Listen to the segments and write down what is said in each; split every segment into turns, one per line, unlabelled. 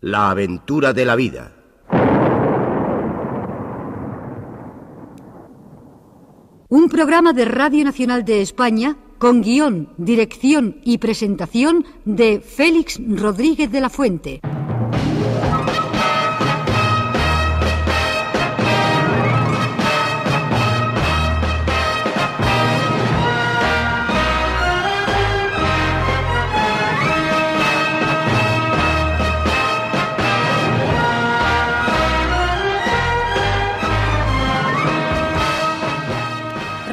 La aventura de la vida.
Un programa de Radio Nacional de España con guión, dirección y presentación de Félix Rodríguez de la Fuente.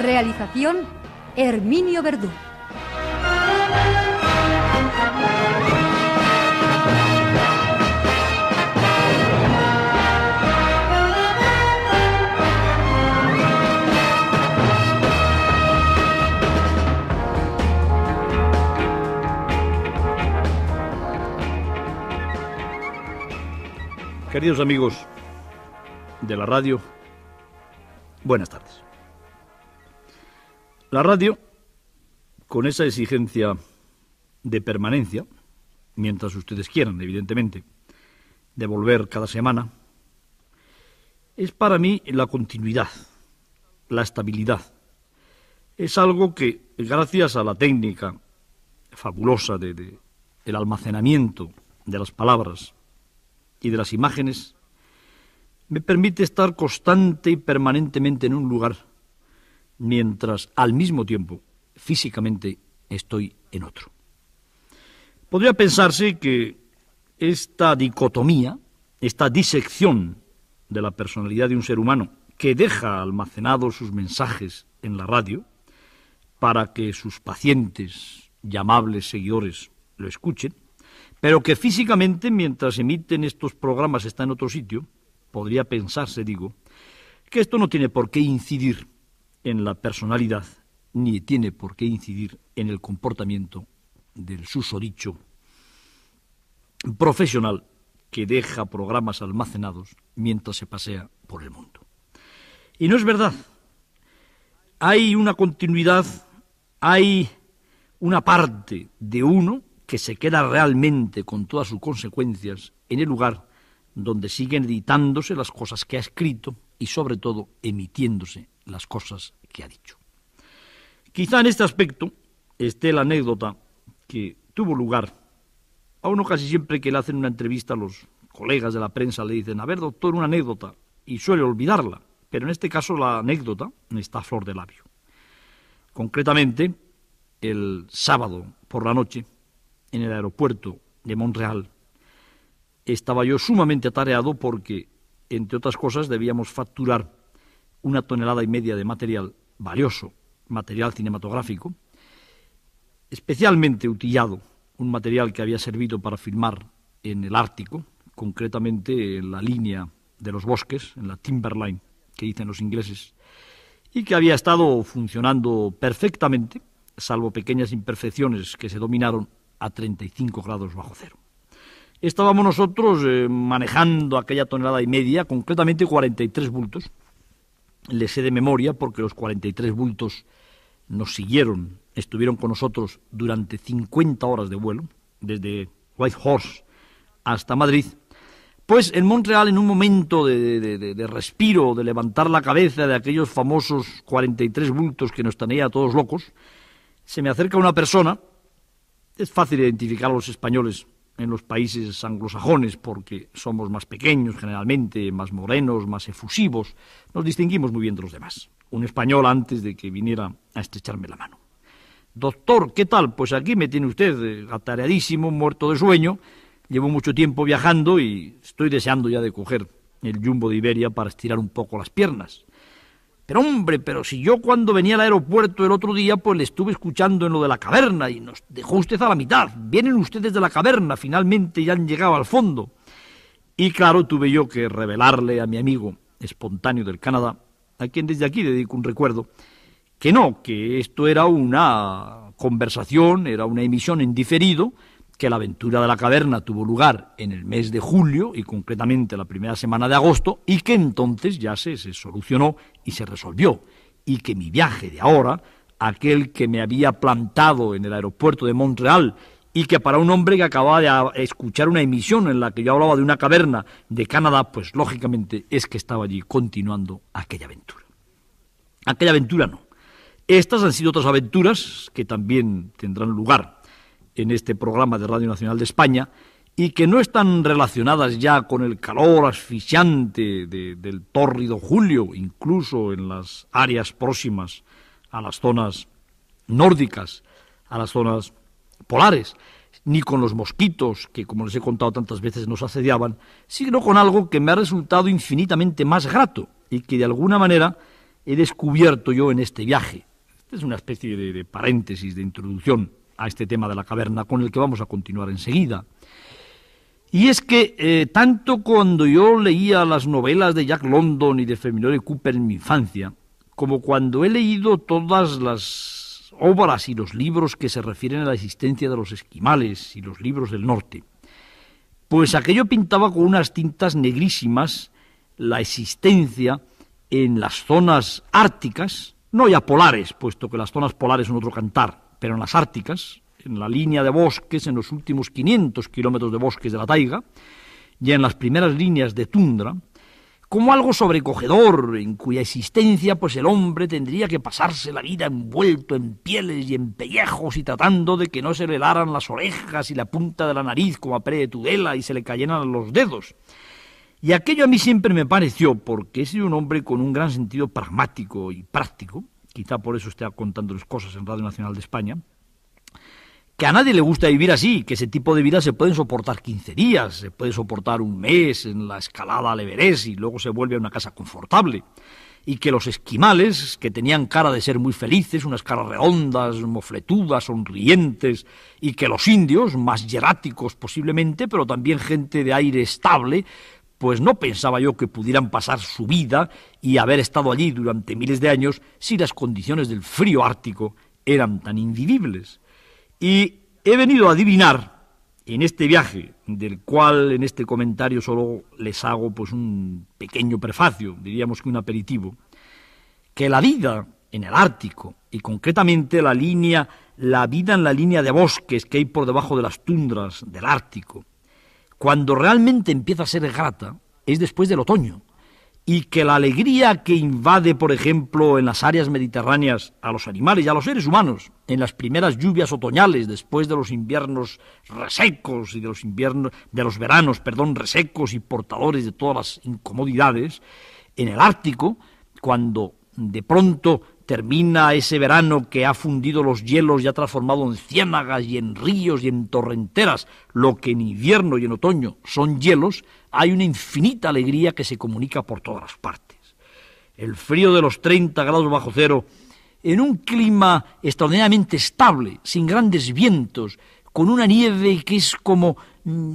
Realización, Herminio Verdú.
Queridos amigos de la radio, buenas tardes. La radio, con esa exigencia de permanencia, mientras ustedes quieran, evidentemente, de volver cada semana, es para mí la continuidad, la estabilidad. Es algo que, gracias a la técnica fabulosa del almacenamiento de las palabras y de las imágenes, me permite estar constante y permanentemente en un lugar, mientras al mismo tiempo, físicamente, estoy en otro. Podría pensarse que esta dicotomía, esta disección de la personalidad de un ser humano, que deja almacenados sus mensajes en la radio, para que sus pacientes y amables seguidores lo escuchen, pero que físicamente, mientras emiten estos programas, está en otro sitio, podría pensarse, digo, que esto no tiene por qué incidir en la personalidad, ni tiene por qué incidir en el comportamiento del susodicho profesional que deja programas almacenados mientras se pasea por el mundo. Y no es verdad. Hay una continuidad, hay una parte de uno que se queda realmente con todas sus consecuencias en el lugar donde siguen editándose las cosas que ha escrito y sobre todo emitiéndose las cosas que ha dicho. Quizá en este aspecto esté la anécdota que tuvo lugar. A uno casi siempre que le hacen una entrevista, los colegas de la prensa le dicen: a ver, doctor, una anécdota, y suele olvidarla, pero en este caso la anécdota está a flor de labio. Concretamente, el sábado por la noche, en el aeropuerto de Montreal, estaba yo sumamente atareado porque, entre otras cosas, debíamos facturar 1,5 toneladas de material valioso, material cinematográfico, especialmente utillado, un material que había servido para filmar en el Ártico, concretamente en la línea de los bosques, en la Timberline, que dicen los ingleses, y que había estado funcionando perfectamente, salvo pequeñas imperfecciones que se dominaron a 35 grados bajo cero. Estábamos nosotros manejando aquella 1,5 toneladas, concretamente 43 bultos. Le sé de memoria porque los 43 bultos nos siguieron, estuvieron con nosotros durante 50 horas de vuelo, desde Whitehorse hasta Madrid. Pues en Montreal, en un momento de respiro, de levantar la cabeza de aquellos famosos 43 bultos que nos tenía a todos locos, se me acerca una persona. Es fácil identificar a los españoles en los países anglosajones porque somos más pequeños generalmente, más morenos, más efusivos, nos distinguimos muy bien de los demás. Un español antes de que viniera a estrecharme la mano. Doctor, ¿qué tal? Pues aquí me tiene usted atareadísimo, muerto de sueño, llevo mucho tiempo viajando y estoy deseando ya de coger el Jumbo de Iberia para estirar un poco las piernas. Pero hombre, pero si yo cuando venía al aeropuerto el otro día, pues le estuve escuchando en lo de la caverna y nos dejó usted a la mitad. Vienen ustedes de la caverna, finalmente ya han llegado al fondo. Y claro, tuve yo que revelarle a mi amigo espontáneo del Canadá, a quien desde aquí dedico un recuerdo, que esto era una conversación, era una emisión en diferido, que la aventura de la caverna tuvo lugar en el mes de julio y concretamente la primera semana de agosto, y que entonces ya se solucionó y se resolvió, y que mi viaje de ahora, aquel que me había plantado en el aeropuerto de Montreal y que para un hombre que acababa de escuchar una emisión en la que yo hablaba de una caverna de Canadá, pues lógicamente es que estaba allí continuando aquella aventura. Aquella aventura no. Estas han sido otras aventuras que también tendrán lugar en este programa de Radio Nacional de España y que no están relacionadas ya con el calor asfixiante del tórrido julio, incluso en las áreas próximas a las zonas nórdicas, a las zonas polares, ni con los mosquitos que, como les he contado tantas veces, nos asediaban, sino con algo que me ha resultado infinitamente más grato y que de alguna manera he descubierto yo en este viaje. Esta es una especie de paréntesis, de introducción a este tema de la caverna con el que vamos a continuar enseguida. Y es que tanto cuando yo leía las novelas de Jack London y de Fenimore Cooper en mi infancia, como cuando he leído todas las obras y los libros que se refieren a la existencia de los esquimales y los libros del norte, pues aquello pintaba con unas tintas negrísimas la existencia en las zonas árticas, no ya polares, puesto que las zonas polares son otro cantar, pero en las árticas, en la línea de bosques, en los últimos 500 kilómetros de bosques de la taiga, y en las primeras líneas de tundra, como algo sobrecogedor, en cuya existencia pues el hombre tendría que pasarse la vida envuelto en pieles y en pellejos y tratando de que no se le helaran las orejas y la punta de la nariz como a pre de Tudela y se le cayeran los dedos. Y aquello a mí siempre me pareció, porque he sido un hombre con un gran sentido pragmático y práctico, quizá por eso esté contándoles cosas en Radio Nacional de España, que a nadie le gusta vivir así, que ese tipo de vida se pueden soportar 15 días, se puede soportar un mes en la escalada al Everest y luego se vuelve a una casa confortable, y que los esquimales, que tenían cara de ser muy felices, unas caras redondas, mofletudas, sonrientes, y que los indios, más hieráticos posiblemente, pero también gente de aire estable, pues no pensaba yo que pudieran pasar su vida y haber estado allí durante miles de años si las condiciones del frío ártico eran tan invivibles. Y he venido a adivinar en este viaje, del cual en este comentario solo les hago pues un pequeño prefacio, diríamos que un aperitivo, que la vida en el Ártico, y concretamente la vida en la línea de bosques que hay por debajo de las tundras del Ártico, cuando realmente empieza a ser grata, es después del otoño, y que la alegría que invade, por ejemplo, en las áreas mediterráneas a los animales y a los seres humanos, en las primeras lluvias otoñales, después de los inviernos resecos y de los veranos resecos y portadores de todas las incomodidades, en el Ártico, cuando de pronto termina ese verano que ha fundido los hielos y ha transformado en ciénagas y en ríos y en torrenteras lo que en invierno y en otoño son hielos, hay una infinita alegría que se comunica por todas las partes. El frío de los 30 grados bajo cero, en un clima extraordinariamente estable, sin grandes vientos, con una nieve que es como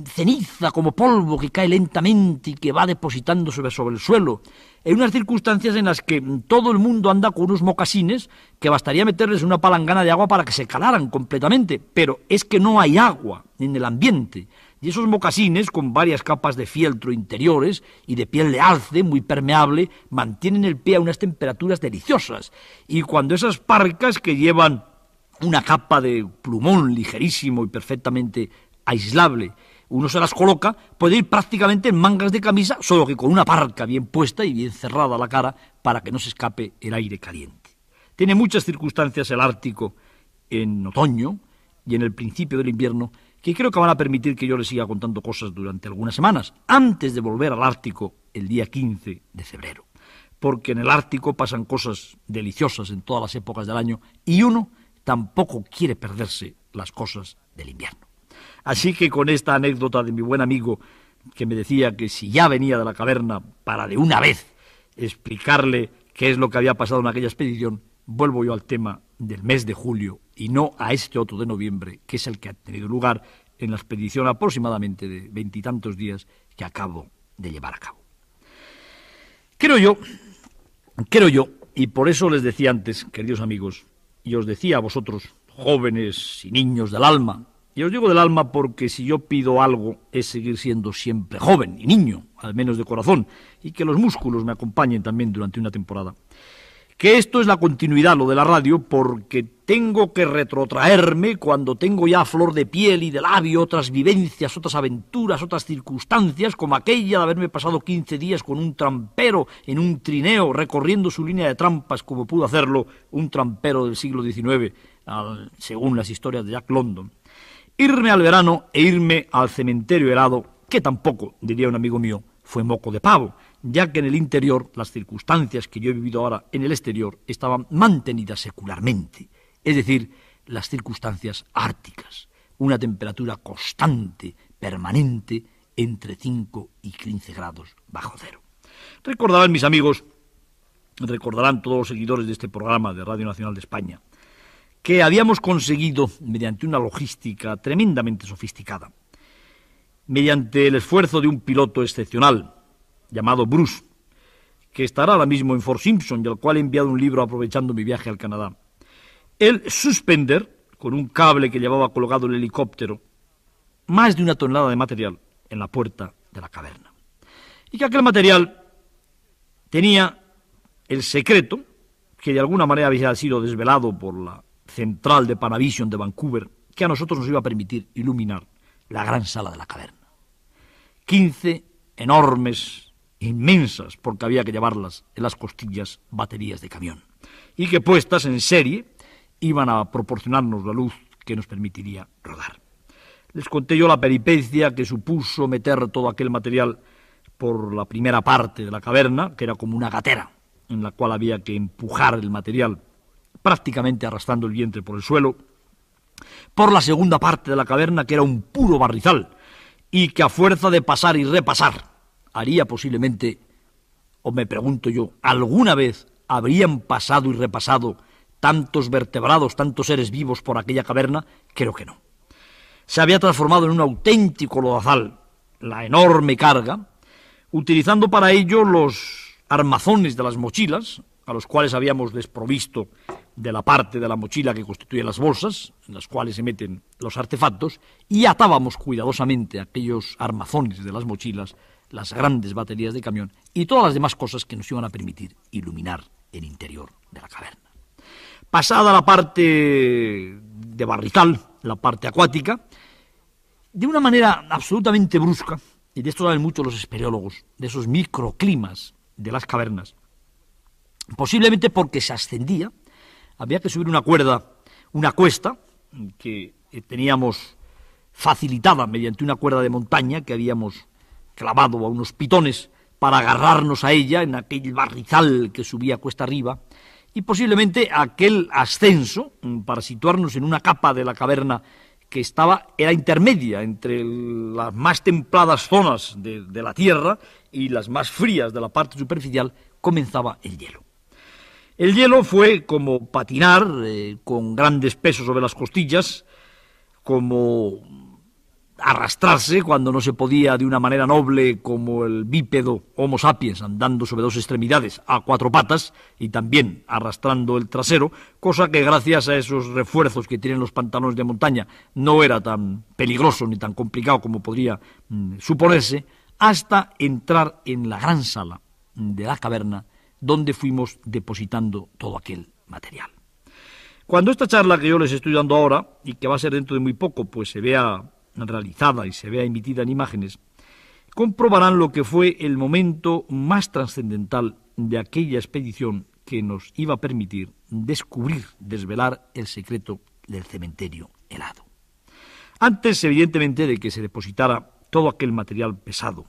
ceniza, como polvo que cae lentamente y que va depositándose sobre el suelo, en unas circunstancias en las que todo el mundo anda con unos mocasines que bastaría meterles una palangana de agua para que se calaran completamente, pero es que no hay agua en el ambiente, y esos mocasines, con varias capas de fieltro interiores y de piel de alce muy permeable, mantienen el pie a unas temperaturas deliciosas, y cuando esas parcas que llevan una capa de plumón ligerísimo y perfectamente aislable, uno se las coloca, puede ir prácticamente en mangas de camisa, solo que con una parca bien puesta y bien cerrada a la cara para que no se escape el aire caliente. Tiene muchas circunstancias el Ártico en otoño y en el principio del invierno que creo que van a permitir que yo les siga contando cosas durante algunas semanas, antes de volver al Ártico el día 15 de febrero. Porque en el Ártico pasan cosas deliciosas en todas las épocas del año y uno tampoco quiere perderse las cosas del invierno. Así que con esta anécdota de mi buen amigo que me decía que si ya venía de la caverna para de una vez explicarle qué es lo que había pasado en aquella expedición, vuelvo yo al tema del mes de julio y no a este otro de noviembre, que es el que ha tenido lugar en la expedición aproximadamente de 20 y tantos días que acabo de llevar a cabo. Creo yo, y por eso les decía antes, queridos amigos, y os decía a vosotros, jóvenes y niños del alma, y os digo del alma porque si yo pido algo es seguir siendo siempre joven y niño, al menos de corazón, y que los músculos me acompañen también durante una temporada. que esto es la continuidad, lo de la radio, porque tengo que retrotraerme cuando tengo ya a flor de piel y de labio otras vivencias, otras aventuras, otras circunstancias, como aquella de haberme pasado 15 días con un trampero en un trineo, recorriendo su línea de trampas, como pudo hacerlo un trampero del siglo XIX, según las historias de Jack London. Irme al verano e irme al cementerio helado, que tampoco, diría un amigo mío, fue moco de pavo, ya que en el interior las circunstancias que yo he vivido ahora en el exterior estaban mantenidas secularmente, es decir, las circunstancias árticas, una temperatura constante, permanente, entre 5 y 15 grados bajo cero. Recordarán mis amigos, recordarán todos los seguidores de este programa de Radio Nacional de España, que habíamos conseguido, mediante una logística tremendamente sofisticada, mediante el esfuerzo de un piloto excepcional, llamado Bruce, que estará ahora mismo en Fort Simpson y al cual he enviado un libro aprovechando mi viaje al Canadá, el suspender, con un cable que llevaba colgado el helicóptero, más de 1 tonelada de material en la puerta de la caverna. Y que aquel material tenía el secreto, que de alguna manera había sido desvelado por la central de Panavision de Vancouver, que a nosotros nos iba a permitir iluminar la gran sala de la caverna. 15 enormes, inmensas, porque había que llevarlas en las costillas, baterías de camión, y que puestas en serie iban a proporcionarnos la luz que nos permitiría rodar. Les conté yo la peripecia que supuso meter todo aquel material por la primera parte de la caverna, que era como una gatera, en la cual había que empujar el material, prácticamente arrastrando el vientre por el suelo, por la segunda parte de la caverna, que era un puro barrizal, y que a fuerza de pasar y repasar, haría posiblemente, o me pregunto yo, ¿alguna vez habrían pasado y repasado tantos vertebrados, tantos seres vivos por aquella caverna? Creo que no. Se había transformado en un auténtico lodazal la enorme carga, utilizando para ello los armazones de las mochilas, a los cuales habíamos desprovisto de la parte de la mochila que constituye las bolsas, en las cuales se meten los artefactos, y atábamos cuidadosamente aquellos armazones de las mochilas, las grandes baterías de camión y todas las demás cosas que nos iban a permitir iluminar el interior de la caverna. Pasada la parte de barrizal, la parte acuática, de una manera absolutamente brusca, y de esto saben mucho los espeleólogos, de esos microclimas de las cavernas, posiblemente porque se ascendía, había que subir una cuesta que teníamos facilitada mediante una cuerda de montaña que habíamos clavado a unos pitones para agarrarnos a ella en aquel barrizal que subía cuesta arriba, y posiblemente aquel ascenso para situarnos en una capa de la caverna que era intermedia entre las más templadas zonas de la tierra y las más frías de la parte superficial, comenzaba el hielo. El hielo fue como patinar con grandes pesos sobre las costillas, como arrastrarse cuando no se podía de una manera noble como el bípedo Homo sapiens, andando sobre 2 extremidades a 4 patas y también arrastrando el trasero, cosa que gracias a esos refuerzos que tienen los pantalones de montaña no era tan peligroso ni tan complicado como podría suponerse, hasta entrar en la gran sala de la caverna donde fuimos depositando todo aquel material. Cuando esta charla que yo les estoy dando ahora, y que va a ser dentro de muy poco, pues se vea realizada y se vea emitida en imágenes, comprobarán lo que fue el momento más trascendental de aquella expedición que nos iba a permitir desvelar el secreto del cementerio helado. Antes, evidentemente, de que se depositara todo aquel material pesado,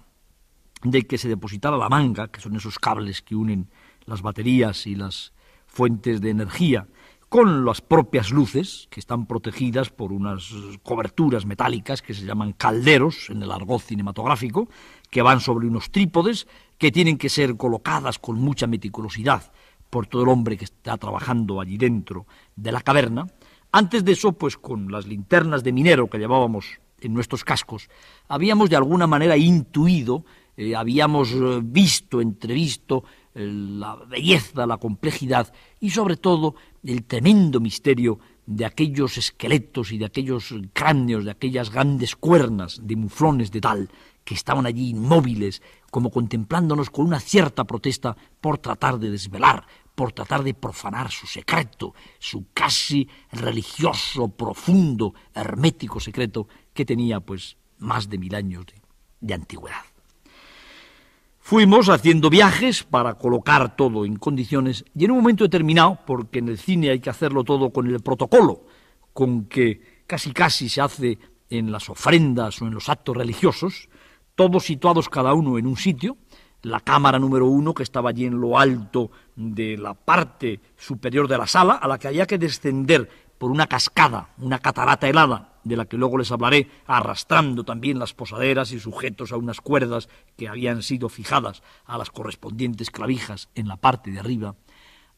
de que se depositara la manga, que son esos cables que unen las baterías y las fuentes de energía, con las propias luces, que están protegidas por unas coberturas metálicas que se llaman calderos en el argot cinematográfico, que van sobre unos trípodes que tienen que ser colocadas con mucha meticulosidad por todo el hombre que está trabajando allí dentro de la caverna. Antes de eso, pues con las linternas de minero que llevábamos en nuestros cascos, habíamos de alguna manera intuido, habíamos entrevisto la belleza, la complejidad y sobre todo el tremendo misterio de aquellos esqueletos y de aquellos cráneos, de aquellas grandes cuernas de muflones de tal que estaban allí inmóviles, como contemplándonos con una cierta protesta por tratar de desvelar, por tratar de profanar su secreto, su casi religioso, profundo, hermético secreto que tenía pues más de 1000 años de antigüedad. Fuimos haciendo viajes para colocar todo en condiciones y en un momento determinado, porque en el cine hay que hacerlo todo con el protocolo, con que casi se hace en las ofrendas o en los actos religiosos, todos situados cada uno en un sitio, la cámara número 1 que estaba allí en lo alto de la parte superior de la sala, a la que había que descender por una cascada, una catarata helada, de la que luego les hablaré, arrastrando también las posaderas y sujetos a unas cuerdas que habían sido fijadas a las correspondientes clavijas en la parte de arriba.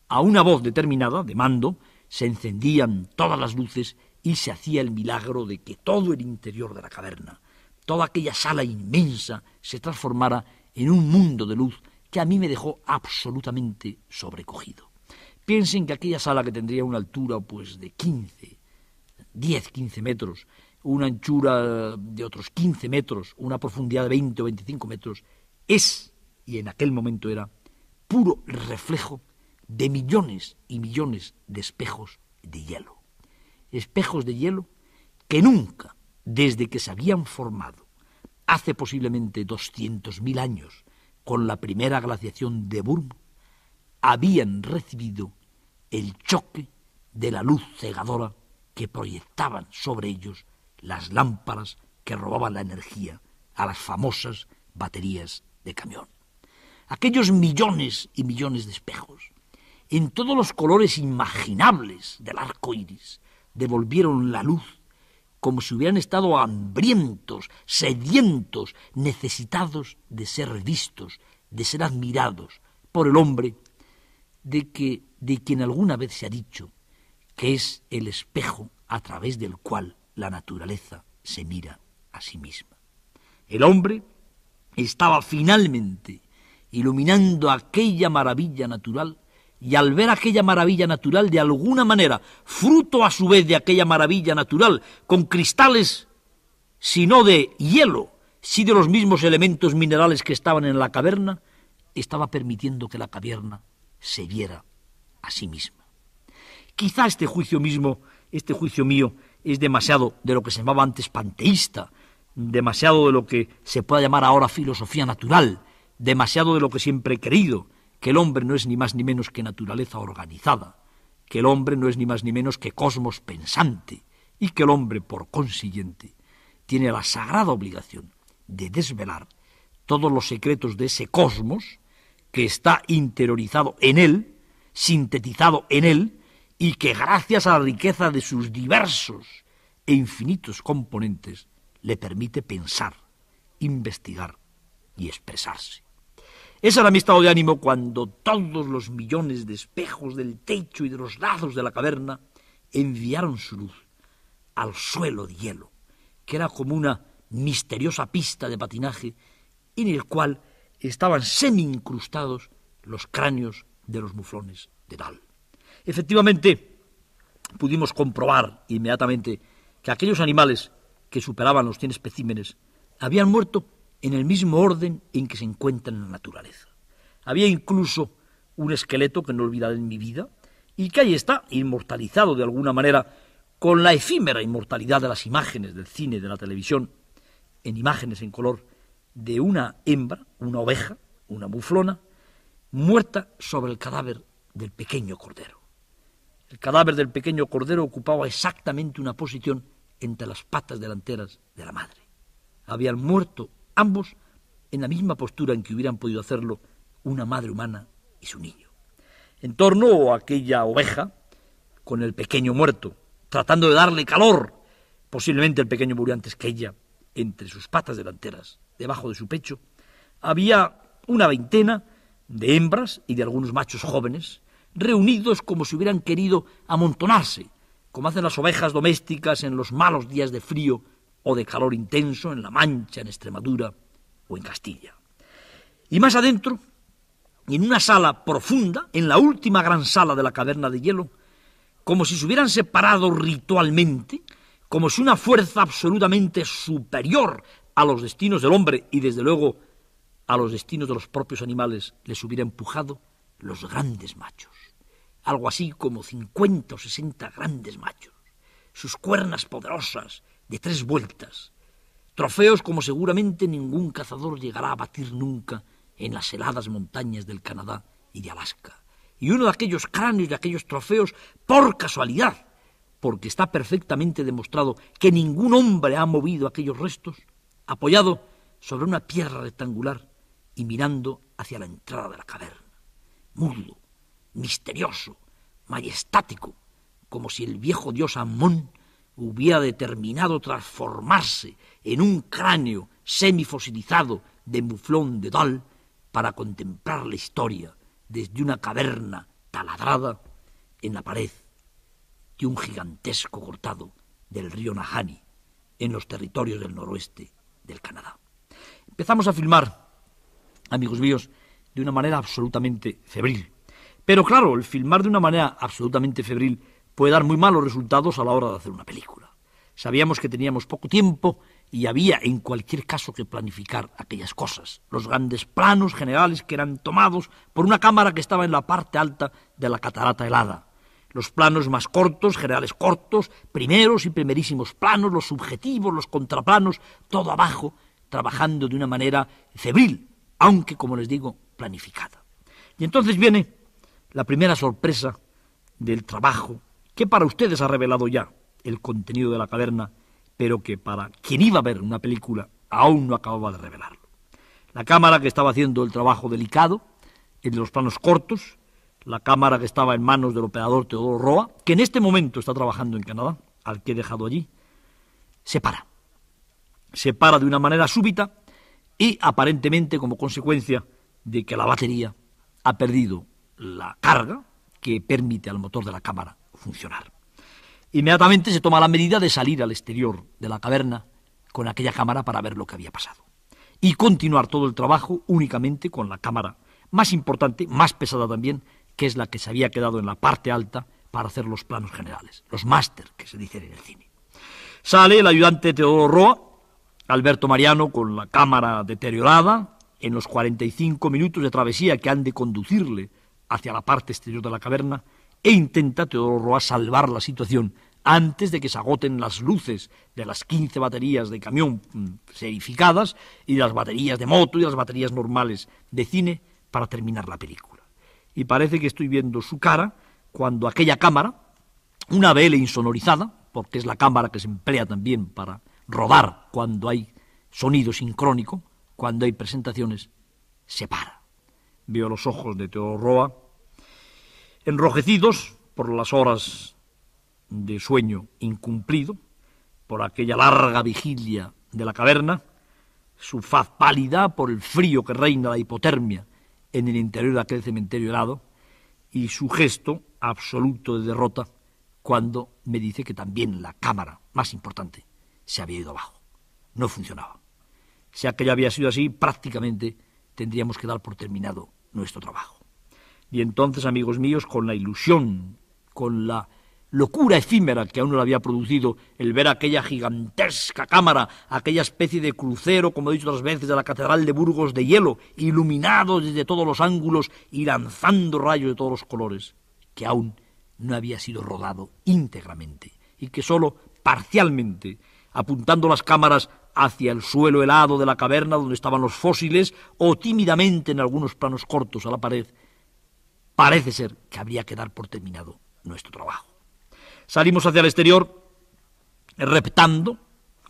A una voz determinada, de mando, se encendían todas las luces y se hacía el milagro de que todo el interior de la caverna, toda aquella sala inmensa, se transformara en un mundo de luz que a mí me dejó absolutamente sobrecogido. Piensen que aquella sala, que tendría una altura pues de 10-15 metros, una anchura de otros 15 metros, una profundidad de 20 o 25 metros, es, y en aquel momento era, puro reflejo de millones y millones de espejos de hielo. Espejos de hielo que nunca, desde que se habían formado, hace posiblemente 200.000 años, con la primera glaciación de Burma, habían recibido el choque de la luz cegadora que proyectaban sobre ellos las lámparas que robaban la energía a las famosas baterías de camión. Aquellos millones y millones de espejos, en todos los colores imaginables del arco iris, devolvieron la luz como si hubieran estado hambrientos, sedientos, necesitados de ser vistos, de ser admirados por el hombre, de quien alguna vez se ha dicho que es el espejo a través del cual la naturaleza se mira a sí misma. El hombre estaba finalmente iluminando aquella maravilla natural, y al ver aquella maravilla natural, de alguna manera, fruto a su vez de aquella maravilla natural, con cristales, si no de hielo, si de los mismos elementos minerales que estaban en la caverna, estaba permitiendo que la caverna se viera a sí misma. Quizá este juicio mío, es demasiado de lo que se llamaba antes panteísta, demasiado de lo que se puede llamar ahora filosofía natural, demasiado de lo que siempre he creído, que el hombre no es ni más ni menos que naturaleza organizada, que el hombre no es ni más ni menos que cosmos pensante, y que el hombre, por consiguiente, tiene la sagrada obligación de desvelar todos los secretos de ese cosmos que está interiorizado en él, sintetizado en él, y que gracias a la riqueza de sus diversos e infinitos componentes le permite pensar, investigar y expresarse. Ese era mi estado de ánimo cuando todos los millones de espejos del techo y de los lados de la caverna enviaron su luz al suelo de hielo, que era como una misteriosa pista de patinaje en el cual estaban semi-incrustados los cráneos de los muflones de Dall. Efectivamente, pudimos comprobar inmediatamente que aquellos animales que superaban los 100 especímenes habían muerto en el mismo orden en que se encuentran en la naturaleza. Había incluso un esqueleto que no olvidaré en mi vida y que ahí está, inmortalizado de alguna manera, con la efímera inmortalidad de las imágenes del cine y de la televisión, en imágenes en color, de una hembra, una oveja, una muflona, muerta sobre el cadáver del pequeño cordero. El cadáver del pequeño cordero ocupaba exactamente una posición entre las patas delanteras de la madre. Habían muerto ambos en la misma postura en que hubieran podido hacerlo una madre humana y su niño. En torno a aquella oveja, con el pequeño muerto, tratando de darle calor, posiblemente el pequeño murió antes que ella, entre sus patas delanteras, debajo de su pecho, había una veintena de hembras y de algunos machos jóvenes, reunidos como si hubieran querido amontonarse, como hacen las ovejas domésticas en los malos días de frío o de calor intenso en La Mancha, en Extremadura o en Castilla. Y más adentro, en una sala profunda, en la última gran sala de la caverna de hielo, como si se hubieran separado ritualmente, como si una fuerza absolutamente superior a los destinos del hombre y desde luego a los destinos de los propios animales les hubiera empujado, los grandes machos, algo así como 50 o 60 grandes machos, sus cuernas poderosas de 3 vueltas, trofeos como seguramente ningún cazador llegará a batir nunca en las heladas montañas del Canadá y de Alaska. Y uno de aquellos cráneos, de aquellos trofeos, por casualidad, porque está perfectamente demostrado que ningún hombre ha movido aquellos restos, apoyado sobre una piedra rectangular y mirando hacia la entrada de la caverna, mudo, misterioso, majestático, como si el viejo dios Amón hubiera determinado transformarse en un cráneo semifosilizado de muflón de Dall para contemplar la historia desde una caverna taladrada en la pared de un gigantesco cortado del río Nahanni en los territorios del noroeste del Canadá. Empezamos a filmar, amigos míos, de una manera absolutamente febril. Pero claro, el filmar de una manera absolutamente febril puede dar muy malos resultados a la hora de hacer una película. Sabíamos que teníamos poco tiempo y había en cualquier caso que planificar aquellas cosas. Los grandes planos generales que eran tomados por una cámara que estaba en la parte alta de la catarata helada. Los planos más cortos, generales cortos, primeros y primerísimos planos, los subjetivos, los contraplanos, todo abajo, trabajando de una manera febril, aunque, como les digo, planificada. Y entonces viene la primera sorpresa del trabajo, que para ustedes ha revelado ya el contenido de la caverna, pero que para quien iba a ver una película aún no acababa de revelarlo. La cámara que estaba haciendo el trabajo delicado, el de los planos cortos, la cámara que estaba en manos del operador Teodoro Roa, que en este momento está trabajando en Canadá, al que he dejado allí, se para. Se para de una manera súbita y aparentemente como consecuencia de que la batería ha perdido la carga que permite al motor de la cámara funcionar. Inmediatamente se toma la medida de salir al exterior de la caverna con aquella cámara para ver lo que había pasado y continuar todo el trabajo únicamente con la cámara más importante, más pesada también, que es la que se había quedado en la parte alta para hacer los planos generales, los máster que se dicen en el cine. Sale el ayudante Teodoro Roa, Alberto Mariano, con la cámara deteriorada, en los 45 minutos de travesía que han de conducirle hacia la parte exterior de la caverna, e intenta Teodoro Roa salvar la situación antes de que se agoten las luces de las 15 baterías de camión serificadas y de las baterías de moto y las baterías normales de cine para terminar la película. Y parece que estoy viendo su cara cuando aquella cámara, una BL insonorizada, porque es la cámara que se emplea también para rodar cuando hay sonido sincrónico, cuando hay presentaciones, se para. Veo los ojos de Teodoro Roa enrojecidos por las horas de sueño incumplido, por aquella larga vigilia de la caverna, su faz pálida por el frío que reina, la hipotermia en el interior de aquel cementerio helado, y su gesto absoluto de derrota cuando me dice que también la cámara más importante se había ido abajo. No funcionaba. Si aquello había sido así, prácticamente tendríamos que dar por terminado nuestro trabajo. Y entonces, amigos míos, con la ilusión, con la locura efímera que a uno le había producido el ver aquella gigantesca cámara, aquella especie de crucero, como he dicho otras veces, de la Catedral de Burgos de hielo, iluminado desde todos los ángulos y lanzando rayos de todos los colores, que aún no había sido rodado íntegramente y que sólo parcialmente, apuntando las cámaras hacia el suelo helado de la caverna donde estaban los fósiles o tímidamente en algunos planos cortos a la pared, parece ser que habría que dar por terminado nuestro trabajo. Salimos hacia el exterior, reptando,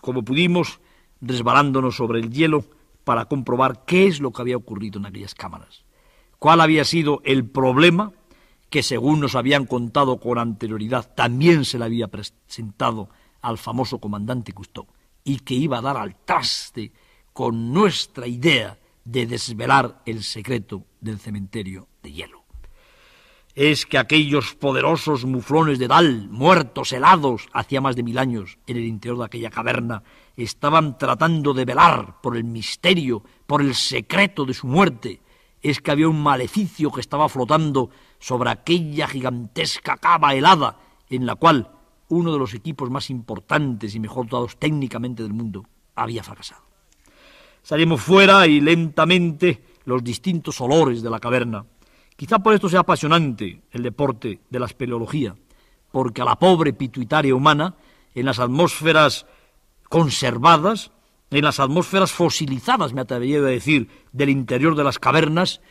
como pudimos, resbalándonos sobre el hielo para comprobar qué es lo que había ocurrido en aquellas cámaras. Cuál había sido el problema que, según nos habían contado con anterioridad, también se le había presentado al famoso comandante Cousteau y que iba a dar al traste con nuestra idea de desvelar el secreto del cementerio de hielo. Es que aquellos poderosos muflones de Dall, muertos, helados, hacía más de 1000 años, en el interior de aquella caverna, estaban tratando de velar por el misterio, por el secreto de su muerte. Es que había un maleficio que estaba flotando sobre aquella gigantesca cava helada, en la cual uno de los equipos más importantes y mejor dotados técnicamente del mundo había fracasado. Salimos fuera y lentamente los distintos olores de la caverna, Quizá por esto sea apasionante el deporte de la espeleología, porque a la pobre pituitaria humana, en las atmósferas conservadas, en las atmósferas fosilizadas, me atrevería a decir, del interior de las cavernas,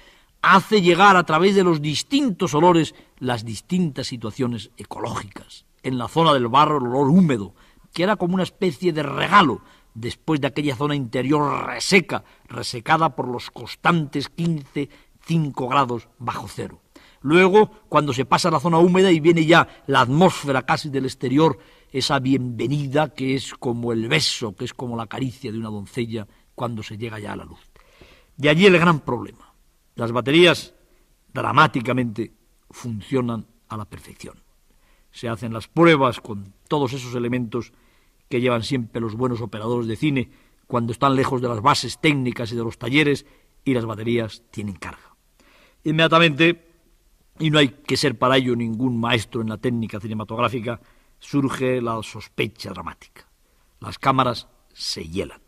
hace llegar a través de los distintos olores las distintas situaciones ecológicas. En la zona del barro el olor húmedo, que era como una especie de regalo después de aquella zona interior resecada por los constantes 5 grados bajo cero. Luego, cuando se pasa a la zona húmeda y viene ya la atmósfera casi del exterior, esa bienvenida que es como el beso, que es como la caricia de una doncella cuando se llega ya a la luz. De allí el gran problema. Las baterías dramáticamente funcionan a la perfección. Se hacen las pruebas con todos esos elementos que llevan siempre los buenos operadores de cine cuando están lejos de las bases técnicas y de los talleres y las baterías tienen carga. Inmediatamente, y no hay que ser para ello ningún maestro en la técnica cinematográfica, surge la sospecha dramática. Las cámaras se hielan.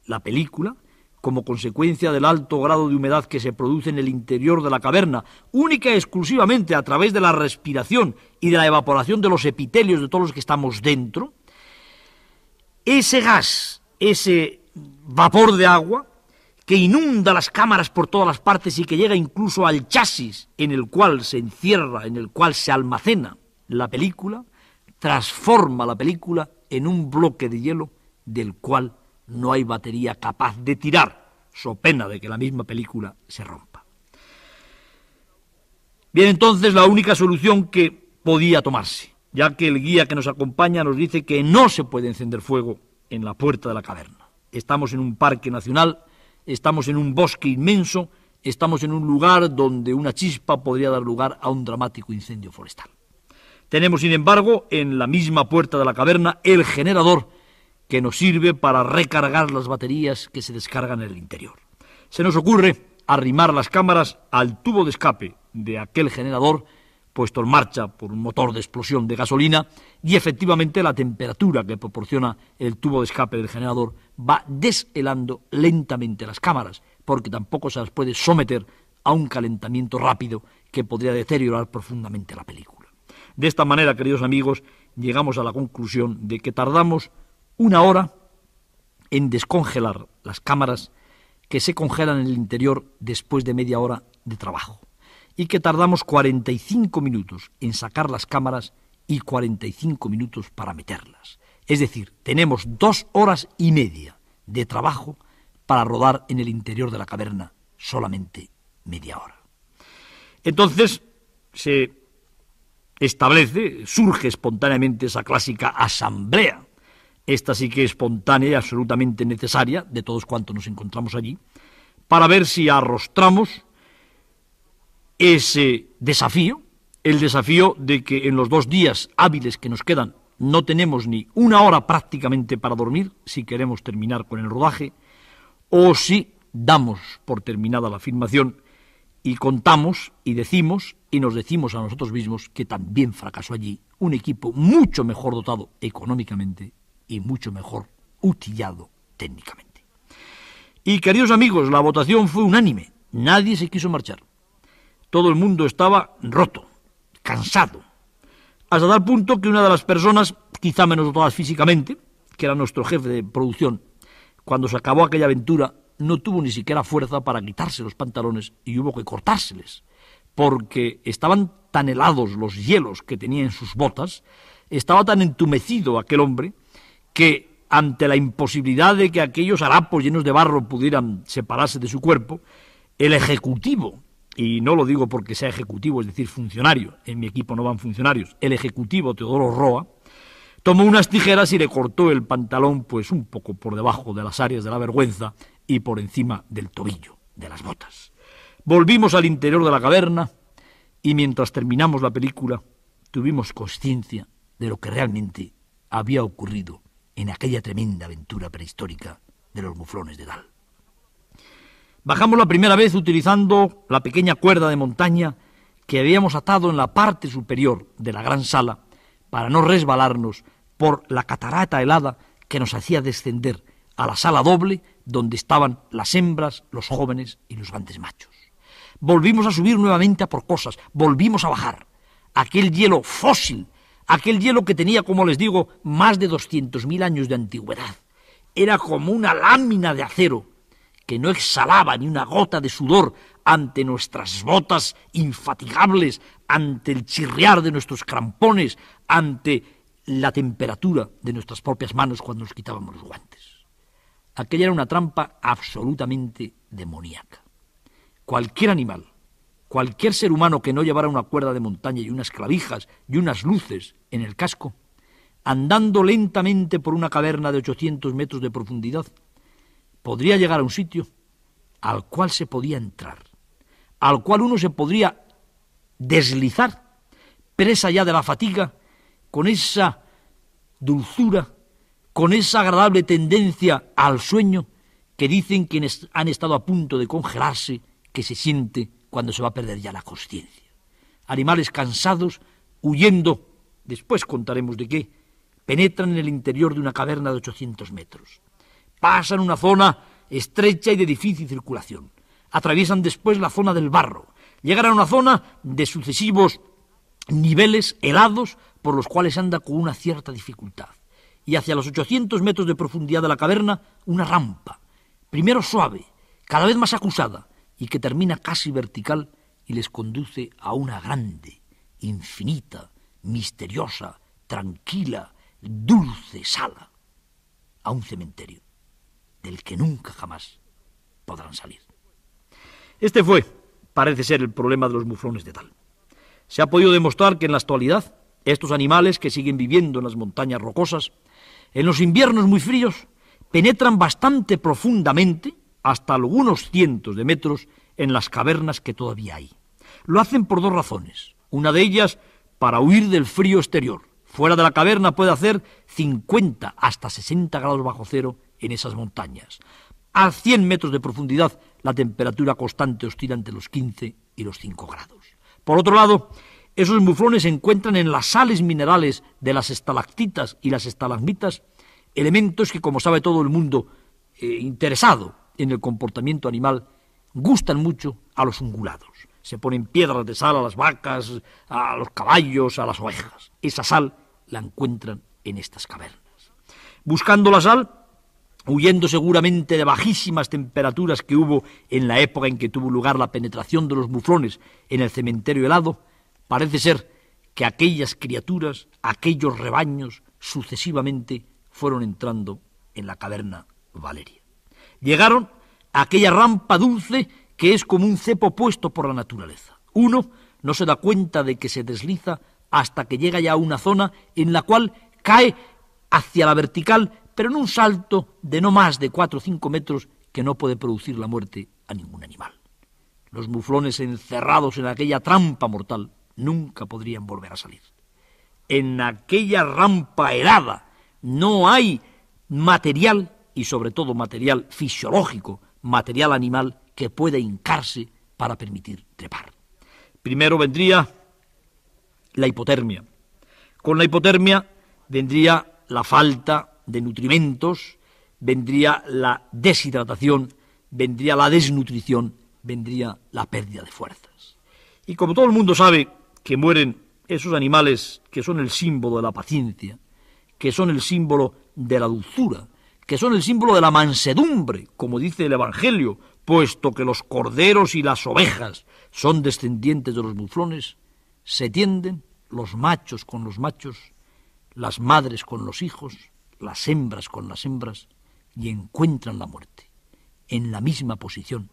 La película, como consecuencia del alto grado de humedad que se produce en el interior de la caverna, única y exclusivamente a través de la respiración y de la evaporación de los epitelios de todos los que estamos dentro, ese gas, ese vapor de agua, que inunda las cámaras por todas las partes y que llega incluso al chasis en el cual se encierra, en el cual se almacena la película, transforma la película en un bloque de hielo del cual no hay batería capaz de tirar, so pena de que la misma película se rompa. Bien, entonces la única solución que podía tomarse, ya que el guía que nos acompaña nos dice que no se puede encender fuego en la puerta de la caverna. Estamos en un parque nacional, estamos en un bosque inmenso, estamos en un lugar donde una chispa podría dar lugar a un dramático incendio forestal. Tenemos, sin embargo, en la misma puerta de la caverna el generador que nos sirve para recargar las baterías que se descargan en el interior. Se nos ocurre arrimar las cámaras al tubo de escape de aquel generador, puesto en marcha por un motor de explosión de gasolina, y efectivamente la temperatura que proporciona el tubo de escape del generador va deshelando lentamente las cámaras, porque tampoco se las puede someter a un calentamiento rápido que podría deteriorar profundamente la película. De esta manera, queridos amigos, llegamos a la conclusión de que tardamos 1 hora en descongelar las cámaras que se congelan en el interior después de media hora de trabajo, y que tardamos 45 minutos en sacar las cámaras y 45 minutos para meterlas. Es decir, tenemos 2 horas y media de trabajo para rodar en el interior de la caverna solamente media hora. Entonces se surge espontáneamente esa clásica asamblea. Esta sí que es espontánea y absolutamente necesaria de todos cuantos nos encontramos allí, para ver si arrostramos ese desafío, el desafío de que en los 2 días hábiles que nos quedan no tenemos ni 1 hora prácticamente para dormir si queremos terminar con el rodaje, o si damos por terminada la filmación y contamos y decimos y nos decimos a nosotros mismos que también fracasó allí un equipo mucho mejor dotado económicamente y mucho mejor utillado técnicamente. Y queridos amigos, la votación fue unánime, nadie se quiso marchar. Todo el mundo estaba roto, cansado, hasta tal punto que una de las personas, quizá menos dotadas físicamente, que era nuestro jefe de producción, cuando se acabó aquella aventura, no tuvo ni siquiera fuerza para quitarse los pantalones y hubo que cortárseles, porque estaban tan helados los hielos que tenía en sus botas, estaba tan entumecido aquel hombre, que ante la imposibilidad de que aquellos harapos llenos de barro pudieran separarse de su cuerpo, el ejecutivo, y no lo digo porque sea ejecutivo, es decir, funcionario, en mi equipo no van funcionarios, el ejecutivo Teodoro Roa, tomó unas tijeras y le cortó el pantalón pues un poco por debajo de las áreas de la vergüenza y por encima del tobillo de las botas. Volvimos al interior de la caverna y mientras terminamos la película tuvimos consciencia de lo que realmente había ocurrido en aquella tremenda aventura prehistórica de los muflones de Dal. Bajamos la primera vez utilizando la pequeña cuerda de montaña que habíamos atado en la parte superior de la gran sala para no resbalarnos por la catarata helada que nos hacía descender a la sala doble donde estaban las hembras, los jóvenes y los grandes machos. Volvimos a subir nuevamente a por cosas, volvimos a bajar. Aquel hielo fósil, aquel hielo que tenía, como les digo, más de 200.000 años de antigüedad. Era como una lámina de acero que no exhalaba ni una gota de sudor ante nuestras botas infatigables, ante el chirriar de nuestros crampones, ante la temperatura de nuestras propias manos cuando nos quitábamos los guantes. Aquella era una trampa absolutamente demoníaca. Cualquier animal, cualquier ser humano que no llevara una cuerda de montaña y unas clavijas y unas luces en el casco, andando lentamente por una caverna de 800 metros de profundidad, podría llegar a un sitio al cual se podía entrar, al cual uno se podría deslizar, presa ya de la fatiga, con esa dulzura, con esa agradable tendencia al sueño que dicen quienes han estado a punto de congelarse, que se siente cuando se va a perder ya la consciencia. Animales cansados, huyendo, después contaremos de qué, penetran en el interior de una caverna de 800 metros. Pasan una zona estrecha y de difícil circulación. Atraviesan después la zona del barro. Llegan a una zona de sucesivos niveles helados por los cuales anda con una cierta dificultad. Y hacia los 800 metros de profundidad de la caverna, una rampa, primero suave, cada vez más acusada, y que termina casi vertical y les conduce a una grande, infinita, misteriosa, tranquila, dulce sala, a un cementerio del que nunca jamás podrán salir. Este fue, parece ser, el problema de los muflones de Tal. Se ha podido demostrar que en la actualidad estos animales que siguen viviendo en las montañas rocosas, en los inviernos muy fríos, penetran bastante profundamente, hasta algunos cientos de metros, en las cavernas que todavía hay. Lo hacen por dos razones. Una de ellas, para huir del frío exterior. Fuera de la caverna puede hacer 50 hasta 60 grados bajo cero en esas montañas. A 100 metros de profundidad, la temperatura constante oscila entre los 15 y los 5 grados. Por otro lado, esos muflones se encuentran en las sales minerales de las estalactitas y las estalagmitas, elementos que, como sabe todo el mundo interesado en el comportamiento animal, gustan mucho a los ungulados. Se ponen piedras de sal a las vacas, a los caballos, a las ovejas. Esa sal la encuentran en estas cavernas. Buscando la sal, huyendo seguramente de bajísimas temperaturas que hubo en la época en que tuvo lugar la penetración de los muflones en el cementerio helado, parece ser que aquellas criaturas, aquellos rebaños, sucesivamente fueron entrando en la caverna Valeria. Llegaron a aquella rampa dulce que es como un cepo puesto por la naturaleza. Uno no se da cuenta de que se desliza hasta que llega ya a una zona en la cual cae hacia la vertical, pero en un salto de no más de 4 o 5 metros que no puede producir la muerte a ningún animal. Los muflones encerrados en aquella trampa mortal nunca podrían volver a salir. En aquella rampa helada no hay material, y sobre todo material fisiológico, material animal, que pueda hincarse para permitir trepar. Primero vendría la hipotermia. Con la hipotermia vendría la falta de nutrimentos, vendría la deshidratación, vendría la desnutrición, vendría la pérdida de fuerzas. Y como todo el mundo sabe que mueren esos animales que son el símbolo de la paciencia, que son el símbolo de la dulzura, que son el símbolo de la mansedumbre, como dice el Evangelio, puesto que los corderos y las ovejas son descendientes de los muflones, se tienden los machos con los machos, las madres con los hijos, las hembras con las hembras, y encuentran la muerte, en la misma posición,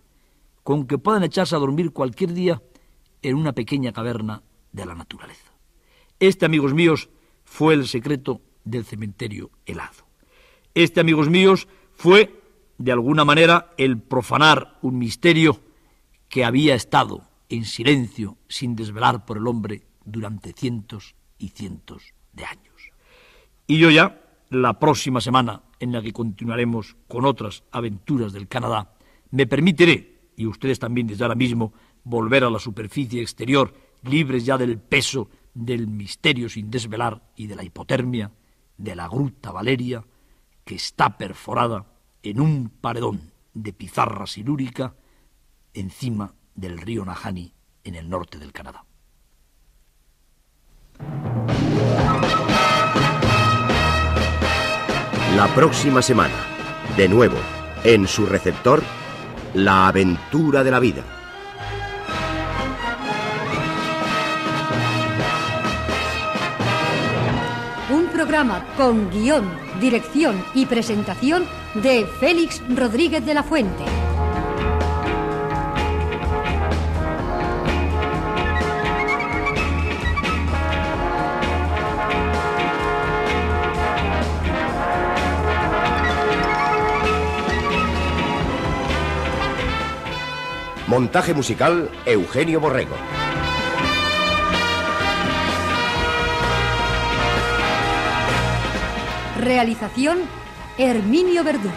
con que puedan echarse a dormir cualquier día en una pequeña caverna de la naturaleza. Este, amigos míos, fue el secreto del cementerio helado. Este, amigos míos, fue, de alguna manera, el profanar un misterio que había estado en silencio, sin desvelar por el hombre, durante cientos y cientos de años. Y yo ya, la próxima semana, en la que continuaremos con otras aventuras del Canadá, me permitiré, y ustedes también desde ahora mismo, volver a la superficie exterior, libres ya del peso del misterio sin desvelar y de la hipotermia de la gruta Valeria, que está perforada en un paredón de pizarra silúrica encima del río Nahanni en el norte del Canadá.
La próxima semana, de nuevo, en su receptor, La aventura de la vida.
Un programa con guión, dirección y presentación de Félix Rodríguez de la Fuente.
Montaje musical, Eugenio Borrego.
Realización, Herminio Verdú.